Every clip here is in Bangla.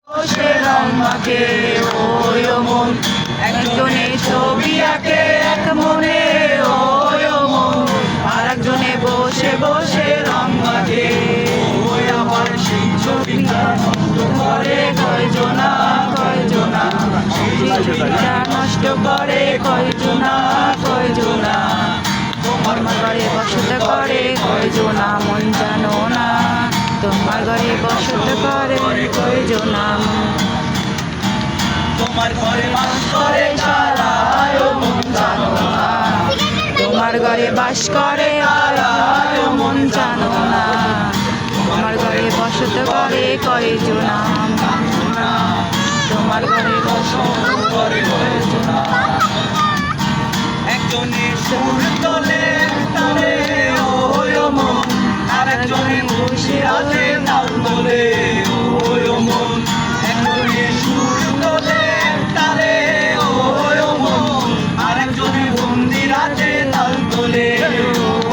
বসে রং মাখে ওই ও মন, একজনে ছবি আঁকে এক মনে ওই ও মন, আর একজনে বসে বসে রং মাখে ওই আমার সেই ছবিটা নষ্ট করে কয়জনা কয়জনা, সেই ছবিটা নষ্ট করে কয়জনা কয়জনা, তোমার ঘরে বসত করে কয়জনা মন জানো না, তোমার ঘরে বসত করে কয়জনা, তোমার ঘরে বাস করে যারা মন জানো না, তোমার ঘরে বাস করে মন জানো না, তোমার ঘরে বসত করে কয়জনা, তোমার ঘরে বসত করে কয়জনা, একজনে সুর তোলে তালে ওই মন, আর একজনে খুশি আছে তাল তোলে ওই মন, একজনে সুর তোলে তালে ওই মন, আর একজনে বন্দির আছে তাল তোলে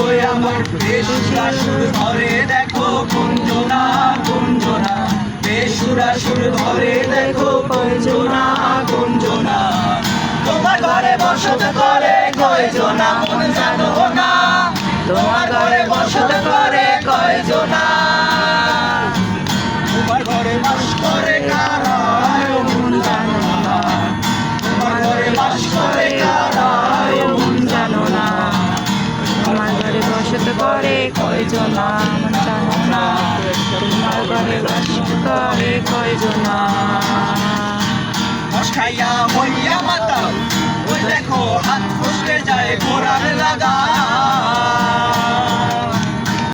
ওই আমার বেসুরা সুর ধরে দেখো কুঞ্জনা কুঞ্জনা, বেসুরা সুর ধরে